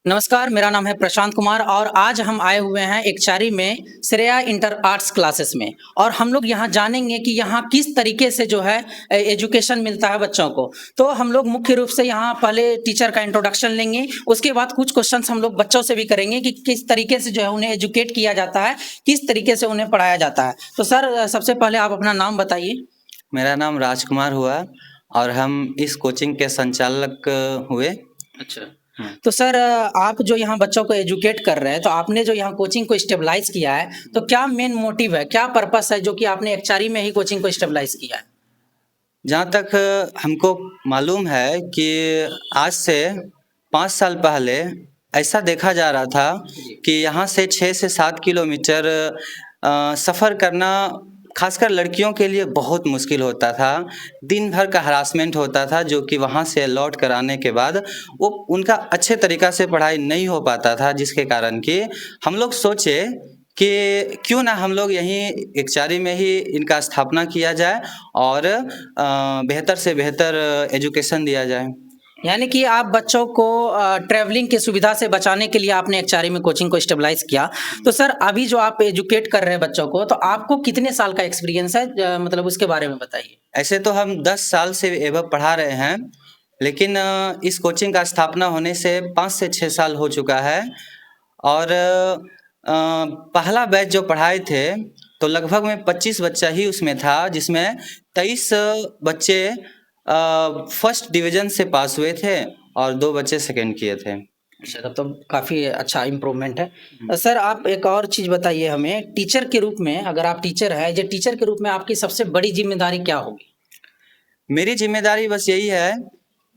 नमस्कार, मेरा नाम है प्रशांत कुमार और आज हम आए हुए हैं एकचारी में श्रेया इंटर आर्ट्स क्लासेस में और हम लोग यहाँ जानेंगे कि यहाँ किस तरीके से जो है एजुकेशन मिलता है बच्चों को। तो हम लोग मुख्य रूप से यहाँ पहले टीचर का इंट्रोडक्शन लेंगे, उसके बाद कुछ क्वेश्चंस हम लोग बच्चों से भी करेंगे कि किस तरीके से जो है उन्हें एजुकेट किया जाता है, किस तरीके से उन्हें पढ़ाया जाता है। तो सर सबसे पहले आप अपना नाम बताइए। मेरा नाम राजकुमार हुआ और हम इस कोचिंग के संचालक हुए। अच्छा। तो सर आप जो यहाँ बच्चों को एजुकेट कर रहे हैं, तो आपने जो यहाँ कोचिंग को स्टेबलाइज किया है, तो क्या मेन मोटिव है, क्या पर्पस है जो कि आपने एकचारी में ही कोचिंग को स्टेबलाइज किया है? जहाँ तक हमको मालूम है कि आज से 5 साल पहले ऐसा देखा जा रहा था कि यहाँ से 6 से 7 किलोमीटर सफ़र करना खासकर लड़कियों के लिए बहुत मुश्किल होता था। दिन भर का हरासमेंट होता था जो कि वहाँ से लौट कर आने के बाद वो उनका अच्छे तरीक़ा से पढ़ाई नहीं हो पाता था, जिसके कारण कि हम लोग सोचे कि क्यों ना हम लोग यहीं एकचारी में ही इनका स्थापना किया जाए और बेहतर से बेहतर एजुकेशन दिया जाए। यानी कि आप बच्चों को ट्रैवलिंग की सुविधा से बचाने के लिए आपने एकचारी में कोचिंग को स्टेबलाइज किया। तो सर अभी जो आप एजुकेट कर रहे हैं बच्चों को, तो आपको कितने साल का एक्सपीरियंस है, मतलब उसके बारे में बताइए। ऐसे तो हम 10 साल से एवं पढ़ा रहे हैं, लेकिन इस कोचिंग का स्थापना होने से 5 से 6 साल हो चुका है और पहला बैच जो पढ़ाए थे तो लगभग में 25 बच्चा ही उसमें था, जिसमें 23 बच्चे फर्स्ट डिवीज़न से पास हुए थे और 2 बच्चे सेकंड किए थे। अच्छा, तब तो काफ़ी अच्छा इम्प्रूवमेंट है। सर आप एक और चीज़ बताइए हमें, टीचर के रूप में, अगर आप टीचर हैं, जो टीचर के रूप में आपकी सबसे बड़ी ज़िम्मेदारी क्या होगी? मेरी ज़िम्मेदारी बस यही है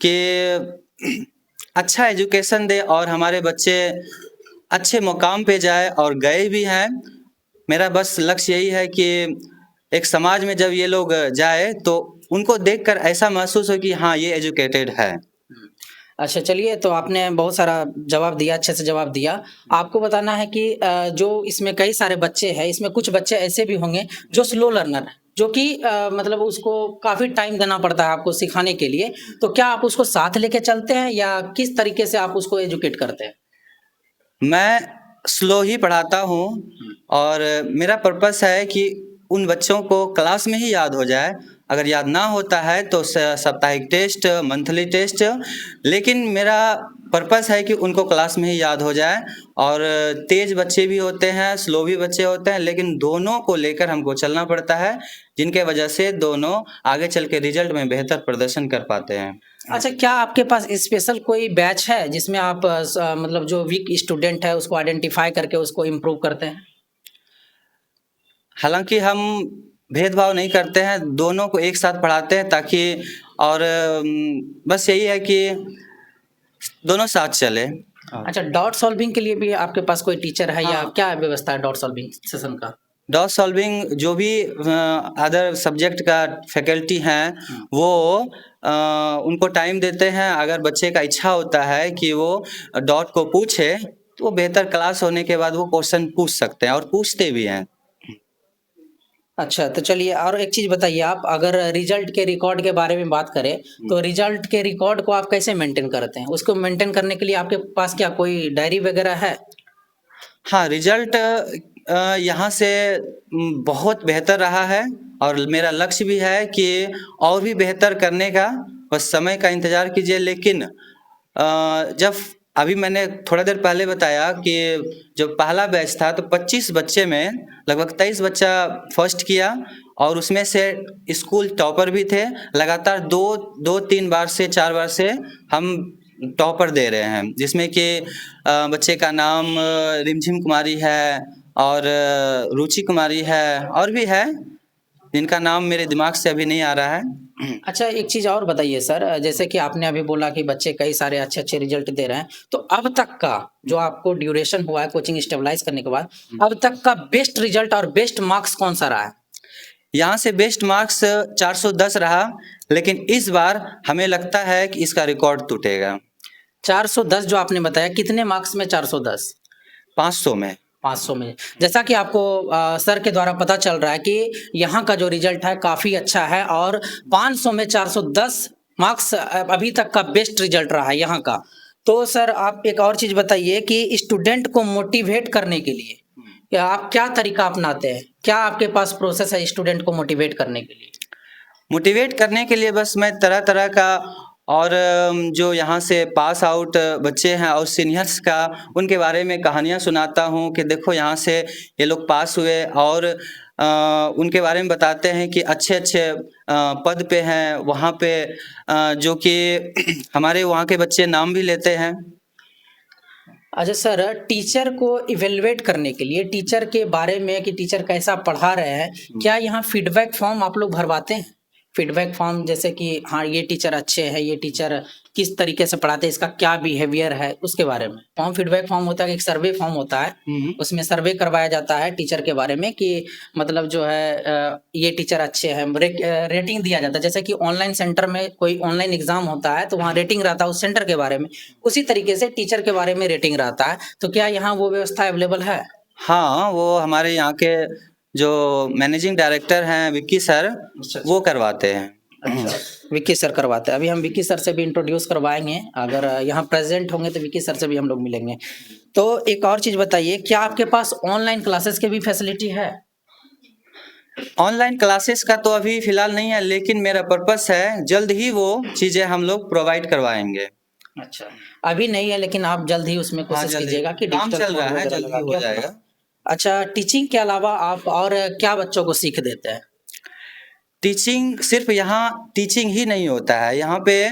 कि अच्छा एजुकेशन दे और हमारे बच्चे अच्छे मुकाम पे जाए और गए भी हैं। मेरा बस लक्ष्य यही है कि एक समाज में जब ये लोग जाए तो उनको देखकर ऐसा महसूस हो कि हाँ, ये एजुकेटेड है। अच्छा चलिए, तो आपने बहुत सारा जवाब दिया, अच्छे से जवाब दिया। आपको बताना है कि जो इसमें कई सारे बच्चे हैं, इसमें कुछ बच्चे ऐसे भी होंगे जो स्लो लर्नर हैं, जो कि मतलब उसको काफ़ी टाइम देना पड़ता है आपको सिखाने के लिए। तो क्या आप उसको साथ लेके चलते हैं या किस तरीके से आप उसको एजुकेट करते हैं? मैं स्लो ही पढ़ाता हूँ और मेरा पर्पस है कि उन बच्चों को क्लास में ही याद हो जाए। अगर याद ना होता है तो साप्ताहिक टेस्ट, मंथली टेस्ट, लेकिन मेरा पर्पस है कि उनको क्लास में ही याद हो जाए। और तेज़ बच्चे भी होते हैं, स्लो भी बच्चे होते हैं, लेकिन दोनों को लेकर हमको चलना पड़ता है, जिनके वजह से दोनों आगे चल के रिजल्ट में बेहतर प्रदर्शन कर पाते हैं। अच्छा, क्या आपके पास स्पेशल कोई बैच है जिसमें आप मतलब जो वीक स्टूडेंट है उसको आइडेंटिफाई करके उसको इम्प्रूव करते हैं? हालांकि हम भेदभाव नहीं करते हैं, दोनों को एक साथ पढ़ाते हैं ताकि और बस यही है कि दोनों साथ चले। अच्छा, डॉट सॉल्विंग के लिए भी आपके पास कोई टीचर है या क्या व्यवस्था है डॉट सॉल्विंग सेशन का? डॉट सॉल्विंग जो भी अदर सब्जेक्ट का फैकल्टी हैं वो उनको टाइम देते हैं। अगर बच्चे का इच्छा होता है कि वो डॉट को पूछे तो वो बेहतर क्लास होने के बाद वो क्वेश्चन पूछ सकते हैं और पूछते भी हैं। अच्छा, तो चलिए और एक चीज़ बताइए आप, अगर रिजल्ट के रिकॉर्ड के बारे में बात करें, तो रिजल्ट के रिकॉर्ड को आप कैसे मेंटेन करते हैं? उसको मेंटेन करने के लिए आपके पास क्या कोई डायरी वगैरह है? हाँ, रिजल्ट यहाँ से बहुत बेहतर रहा है और मेरा लक्ष्य भी है कि और भी बेहतर करने का, बस समय का इंतज़ार कीजिए। लेकिन जब अभी मैंने थोड़ा देर पहले बताया कि जब पहला बैच था तो 25 बच्चे में लगभग 23 बच्चा फर्स्ट किया और उसमें से स्कूल टॉपर भी थे। लगातार 2-3 बार से 4 बार से हम टॉपर दे रहे हैं, जिसमें कि बच्चे का नाम रिमझिम कुमारी है और रुचि कुमारी है और भी है जिनका नाम मेरे दिमाग से अभी नहीं आ रहा है। अच्छा, एक चीज़ और बताइए सर, जैसे कि आपने अभी बोला कि बच्चे कई सारे अच्छे-अच्छे रिजल्ट दे रहे हैं, तो अब तक का जो आपको ड्यूरेशन हुआ है कोचिंग स्टेबलाइज करने के बाद, अब तक का बेस्ट रिजल्ट और बेस्ट मार्क्स कौन-सा रहा है? यहाँ से बेस्ट मार्क्स 410 रहा, लेकिन इस बार हमें लगता है कि इसका रिकॉर्ड टूटेगा। 410 जो आपने बताया, कितने मार्क्स में 410? 500 में। 500 में। जैसा कि आपको सर के द्वारा पता चल रहा है कि यहाँ का जो रिजल्ट है काफ़ी अच्छा है और 500 में 410 मार्क्स अभी तक का बेस्ट रिजल्ट रहा है यहाँ का। तो सर आप एक और चीज बताइए कि स्टूडेंट को मोटिवेट करने के लिए या आप क्या तरीका अपनाते हैं? क्या आपके पास प्रोसेस है स्टूडेंट को मोटिवेट करने के लिए? मोटिवेट करने के लिए बस मैं तरह-तरह का और जो यहाँ से पास आउट बच्चे हैं और सीनियर्स का उनके बारे में कहानियाँ सुनाता हूँ कि देखो यहाँ से ये लोग पास हुए और उनके बारे में बताते हैं कि अच्छे-अच्छे पद पे हैं वहाँ पे जो कि हमारे वहाँ के बच्चे नाम भी लेते हैं। अच्छा सर, टीचर को इवेलुएट करने के लिए टीचर के बारे में कि टीचर कैसा पढ़ा रहे हैं, क्या यहाँ फीडबैक फॉर्म आप लोग भरवाते हैं? फीडबैक फॉर्म जैसे कि हाँ ये टीचर अच्छे हैं, ये टीचर किस तरीके से पढ़ाते हैं, इसका क्या बिहेवियर है, उसके बारे में फॉर्म फीडबैक फॉर्म होता है, एक सर्वे फॉर्म होता है, उसमें सर्वे करवाया जाता है टीचर के बारे में कि मतलब जो है ये टीचर अच्छे हैं, रेटिंग दिया जाता है। जैसे कि ऑनलाइन सेंटर में कोई ऑनलाइन एग्जाम होता है तो वहाँ रेटिंग रहता है उस सेंटर के बारे में, उसी तरीके से टीचर के बारे में रेटिंग रहता है। तो क्या यहाँ वो व्यवस्था अवेलेबल है? हाँ, वो हमारे यहाँ के जो मैनेजिंग डायरेक्टर हैं विक्की सर, वो करवाते हैं। अच्छा, विक्की सर करवाते हैं। अभी हम विक्की सर से भी इंट्रोड्यूस करवाएंगे, अगर यहाँ प्रेजेंट होंगे तो विक्की सर से भी हम लोग मिलेंगे। तो एक और चीज बताइए, क्या आपके पास ऑनलाइन क्लासेस की भी फैसिलिटी है? ऑनलाइन क्लासेस का तो अभी फिलहाल नहीं है, लेकिन मेरा पर्पस है जल्द ही वो चीज़ें हम लोग प्रोवाइड करवाएंगे। अच्छा, अभी नहीं है लेकिन आप जल्द ही उसमें कोशिश जल्द ही। कीजिएगा कि काम डिजिटल चल रहा बोर्ड है, वगैरह जल्द लगा ही के हो अपना। जाएगा। अच्छा, टीचिंग के अलावा आप और क्या बच्चों को सीख देते हैं? टीचिंग सिर्फ यहाँ टीचिंग ही नहीं होता है, यहाँ पे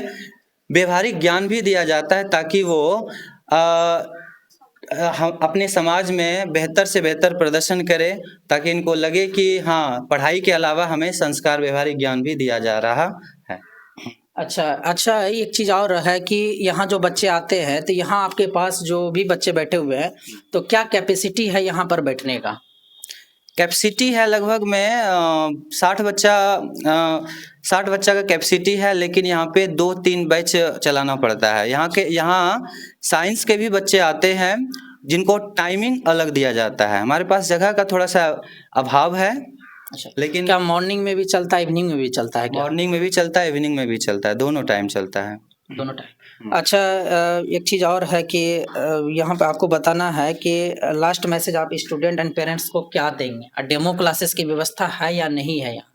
व्यवहारिक ज्ञान भी दिया जाता है ताकि वो हम अपने समाज में बेहतर से बेहतर प्रदर्शन करें, ताकि इनको लगे कि हाँ, पढ़ाई के अलावा हमें संस्कार व्यवहारिक ज्ञान भी दिया जा रहा है। अच्छा अच्छा, एक चीज़ और है कि यहाँ जो बच्चे आते हैं तो यहाँ आपके पास जो भी बच्चे बैठे हुए हैं, तो क्या कैपेसिटी है यहाँ पर बैठने का? कैपेसिटी है लगभग में 60 बच्चा का कैपेसिटी है, लेकिन यहाँ पे 2-3 बैच चलाना पड़ता है। यहाँ साइंस के भी बच्चे आते हैं जिनको टाइमिंग अलग दिया जाता है। हमारे पास जगह का थोड़ा सा अभाव है, अच्छा, लेकिन क्या मॉर्निंग में भी चलता है, इवनिंग में भी चलता है क्या? मॉर्निंग में भी चलता है, इवनिंग में भी चलता है, दोनों टाइम चलता है। दोनों टाइम। अच्छा, एक चीज़ और है कि यहाँ पे आपको बताना है कि लास्ट मैसेज आप स्टूडेंट एंड पेरेंट्स को क्या देंगे? डेमो क्लासेस की व्यवस्था है या नहीं है यहाँ?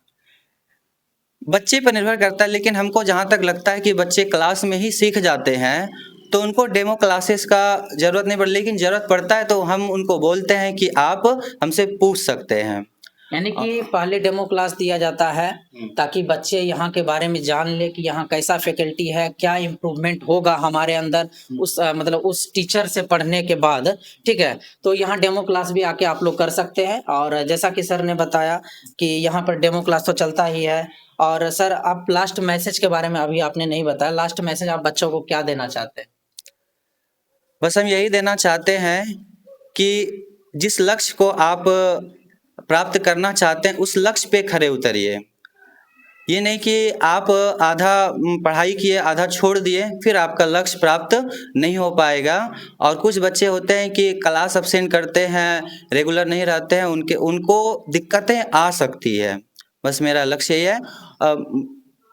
बच्चे पर निर्भर करता है, लेकिन हमको जहाँ तक लगता है कि बच्चे क्लास में ही सीख जाते हैं, तो उनको डेमो क्लासेस का ज़रूरत नहीं पड़ती, लेकिन ज़रूरत पड़ता है तो हम उनको बोलते हैं कि आप हमसे पूछ सकते हैं। यानी कि पहले डेमो क्लास दिया जाता है ताकि बच्चे यहाँ के बारे में जान ले कि यहाँ कैसा फैकल्टी है, क्या इम्प्रूवमेंट होगा हमारे अंदर उस मतलब उस टीचर से पढ़ने के बाद, ठीक है। तो यहाँ डेमो क्लास भी आके आप लोग कर सकते हैं, और जैसा कि सर ने बताया कि यहाँ पर डेमो क्लास तो चलता ही है। और सर, आप लास्ट मैसेज के बारे में अभी आपने नहीं बताया, लास्ट मैसेज आप बच्चों को क्या देना चाहते हैं? बस हम यही देना चाहते हैं कि जिस लक्ष्य को आप प्राप्त करना चाहते हैं, उस लक्ष्य पे खरे उतरिए। ये नहीं कि आप आधा पढ़ाई किए, आधा छोड़ दिए, फिर आपका लक्ष्य प्राप्त नहीं हो पाएगा। और कुछ बच्चे होते हैं कि क्लास अब्सेंट करते हैं, रेगुलर नहीं रहते हैं, उनको दिक्कतें आ सकती है। बस मेरा लक्ष्य यही है,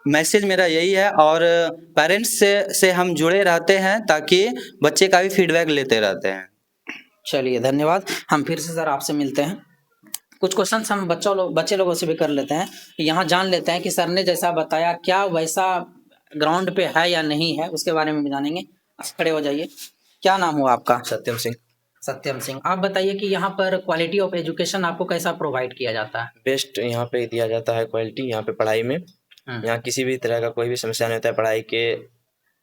मैसेज मेरा यही है, और पेरेंट्स से हम जुड़े रहते हैं ताकि बच्चे का भी फीडबैक लेते रहते हैं। चलिए, धन्यवाद। हम फिर से सर आपसे मिलते हैं। कुछ क्वेश्चंस हम बच्चे लोगों से भी कर लेते हैं, यहाँ जान लेते हैं कि सर ने जैसा बताया क्या वैसा ग्राउंड पे है या नहीं है, उसके बारे में भी जानेंगे। आप खड़े हो जाइए। क्या नाम हुआ आपका? सत्यम सिंह। सत्यम सिंह। आप बताइए कि यहाँ पर क्वालिटी ऑफ एजुकेशन आपको कैसा प्रोवाइड किया जाता है? बेस्ट यहाँ पे दिया जाता है क्वालिटी, यहाँ पे पढ़ाई में। यहाँ किसी भी तरह का कोई भी समस्या नहीं होता है पढ़ाई के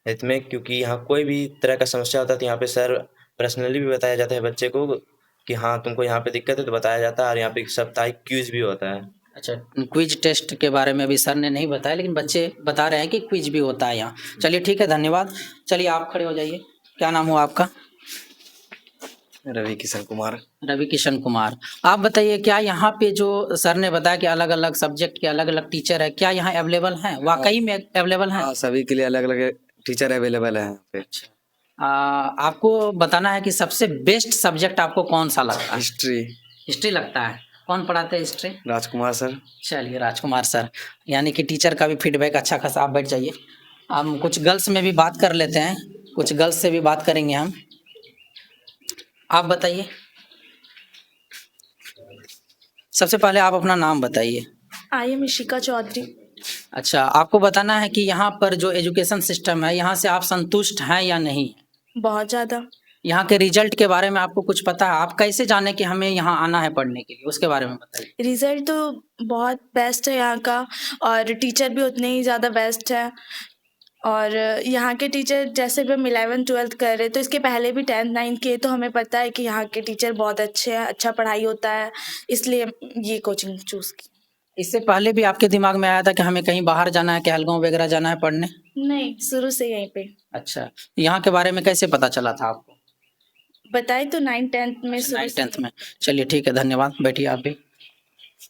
हित में, क्योंकि यहाँ कोई भी तरह का समस्या होता है तो यहाँ पे सर पर्सनली भी बताया जाता है बच्चे को कि हाँ तुमको यहाँ पे दिक्कत है तो बताया जाता है, और यहाँ पे साप्ताहिक क्विज भी होता है। अच्छा, क्विज टेस्ट के बारे में भी सर ने नहीं बताया, लेकिन बच्चे बता रहे हैं कि क्विज भी होता है यहाँ। चलिए ठीक है, धन्यवाद। चलिए आप खड़े हो जाइए। क्या नाम हुआ आपका? रवि किशन कुमार। रवि किशन कुमार। आप बताइए, क्या यहाँ पे जो सर ने बताया कि अलग अलग सब्जेक्ट के अलग अलग टीचर है, क्या यहाँ अवेलेबल हैं? वाकई में अवेलेबल हैं? हाँ, सभी के लिए अलग अलग टीचर अवेलेबल है यहाँ पे। आपको बताना है कि सबसे बेस्ट सब्जेक्ट आपको कौन सा लगता है? हिस्ट्री। हिस्ट्री लगता है। कौन पढ़ाते हैं हिस्ट्री? राजकुमार सर। चलिए, राजकुमार सर। यानी कि टीचर का भी फीडबैक अच्छा खासा। आप बैठ जाइए। हम कुछ गर्ल्स में भी बात कर लेते हैं। कुछ गर्ल्स से भी बात करेंगे हम। आप बताइए, सबसे पहले आप अपना नाम बताइए। I am Ishika Chaudhary. अच्छा, आपको बताना है कि यहाँ पर जो एजुकेशन सिस्टम है, यहाँ से आप संतुष्ट हैं या नहीं? बहुत ज़्यादा। यहाँ के रिजल्ट के बारे में आपको कुछ पता है? आप कैसे जाने कि हमें यहाँ आना है पढ़ने के लिए, उसके बारे में बताइए। रिज़ल्ट तो बहुत बेस्ट है यहाँ का, और टीचर भी उतने ही ज़्यादा बेस्ट है। और यहाँ के टीचर, जैसे भी हम 11th-12th कर रहे, तो इसके पहले भी 10th-9th किए, तो हमें पता है कि यहाँ के टीचर बहुत अच्छे हैं, अच्छा पढ़ाई होता है, इसलिए ये कोचिंग चूज़ की। इससे पहले भी आपके दिमाग में आया था कि हमें कहीं बाहर जाना है, कहलगांव वगैरह जाना है पढ़ने? नहीं, शुरू से यहीं पे। अच्छा, यहाँ के बारे में कैसे पता चला था आपको? बताए तो 9th-10th में शुरू 9th-10th में। चलिए ठीक है, धन्यवाद, बैठिए आप भी।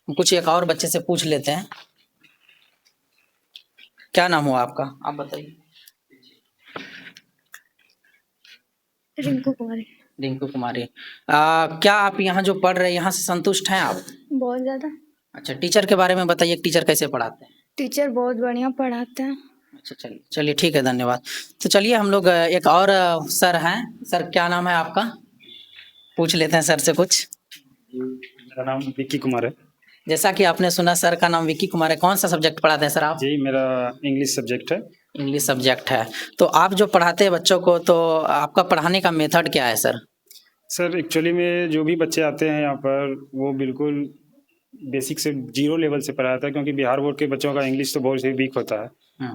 कुछ एक और बच्चे से पूछ लेते हैं। क्या नाम हुआ आपका, आप बताइए। रिंकू कुमारी। रिंकू कुमारी। क्या आप यहाँ जो पढ़ रहे हैं, यहाँ से संतुष्ट हैं आप? बहुत ज़्यादा। अच्छा, टीचर के बारे में बताइए, टीचर कैसे पढ़ाते हैं? टीचर बहुत बढ़िया पढ़ाते हैं। अच्छा, चलिए चलिए ठीक है, धन्यवाद। तो चलिए हम लोग एक और सर हैं। सर, क्या नाम है आपका? पूछ लेते हैं सर से कुछ। मेरा नाम विक्की कुमार है। जैसा कि आपने सुना, सर का नाम विक्की कुमार है। कौन सा सब्जेक्ट पढ़ाते हैं सर आप? जी, मेरा इंग्लिश सब्जेक्ट है। इंग्लिश सब्जेक्ट है। तो आप जो पढ़ाते हैं बच्चों को, तो आपका पढ़ाने का मेथड क्या है सर? सर, एक्चुअली में जो भी बच्चे आते हैं यहाँ पर, वो बिल्कुल बेसिक से 0 लेवल से पढ़ाता है, क्योंकि बिहार बोर्ड के बच्चों का इंग्लिश तो बहुत ही वीक होता है।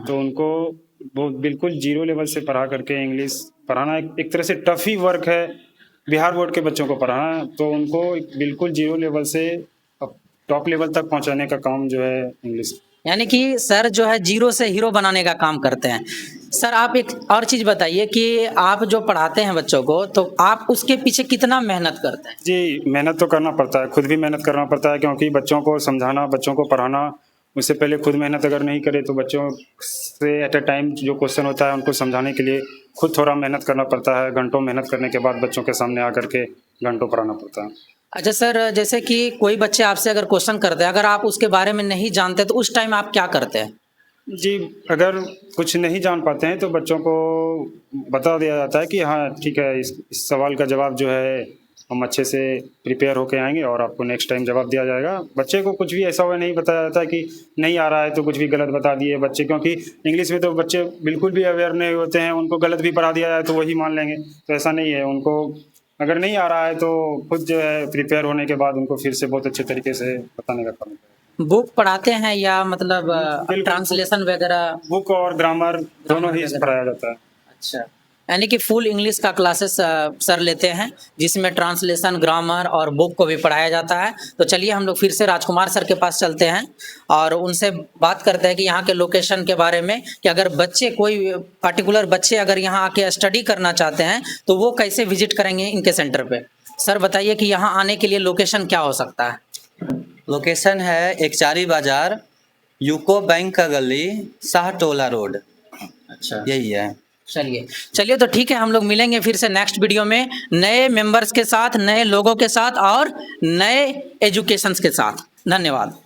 तो उनको वो बिल्कुल 0 लेवल से पढ़ा करके इंग्लिश पढ़ाना एक तरह से टफ ही वर्क है बिहार बोर्ड के बच्चों को पढ़ाना। तो उनको बिल्कुल 0 लेवल से टॉप लेवल तक पहुँचाने का काम जो है इंग्लिश। यानी कि सर जो है 0 से हीरो बनाने का काम करते हैं। सर, आप एक और चीज़ बताइए कि आप जो पढ़ाते हैं बच्चों को, तो आप उसके पीछे कितना मेहनत करते हैं? जी, मेहनत तो करना पड़ता है, खुद भी मेहनत करना पड़ता है, क्योंकि बच्चों को समझाना, बच्चों को पढ़ाना, उससे पहले खुद मेहनत अगर नहीं करे तो बच्चों से एट अ टाइम जो क्वेश्चन होता है उनको समझाने के लिए खुद थोड़ा मेहनत करना पड़ता है। घंटों मेहनत करने के बाद बच्चों के सामने आकर के घंटों पढ़ाना पड़ता है। अच्छा सर, जैसे कि कोई बच्चे आपसे अगर क्वेश्चन करते हैं, अगर आप उसके बारे में नहीं जानते, तो उस टाइम आप क्या करते हैं? जी, अगर कुछ नहीं जान पाते हैं तो बच्चों को बता दिया जाता है कि हाँ ठीक है, इस सवाल का जवाब जो है हम अच्छे से प्रिपेयर होके आएंगे और आपको नेक्स्ट टाइम जवाब दिया जाएगा। बच्चे को कुछ भी ऐसा हुआ नहीं बताया जाता है कि नहीं आ रहा है तो कुछ भी गलत बता दिए बच्चे, क्योंकि इंग्लिश में तो बच्चे बिल्कुल भी अवेयर नहीं होते हैं, उनको गलत भी पढ़ा दिया जाए तो वही मान लेंगे। तो ऐसा नहीं है, उनको अगर नहीं आ रहा है तो खुद जो है प्रिपेयर होने के बाद उनको फिर से बहुत अच्छे तरीके से बताने का काम है। बुक पढ़ाते हैं या मतलब ट्रांसलेशन वगैरह? बुक और ग्रामर दोनों ही पढ़ाया जाता है। अच्छा, यानी कि फुल इंग्लिश का क्लासेस सर लेते हैं, जिसमें ट्रांसलेशन, ग्रामर और बुक को भी पढ़ाया जाता है। तो चलिए हम लोग फिर से राजकुमार सर के पास चलते हैं और उनसे बात करते हैं कि यहाँ के लोकेशन के बारे में, कि अगर बच्चे, कोई पर्टिकुलर बच्चे अगर यहाँ आके स्टडी करना चाहते हैं तो वो कैसे विजिट करेंगे इनके सेंटर पे। सर बताइए कि यहाँ आने के लिए लोकेशन क्या हो सकता है? लोकेशन है एकचारी बाजार, यूको बैंक का गली, शाह टोला रोड। अच्छा, यही है। चलिए तो ठीक है, हम लोग मिलेंगे फिर से नेक्स्ट वीडियो में नए मेंबर्स के साथ, नए लोगों के साथ और नए एजुकेशंस के साथ। धन्यवाद।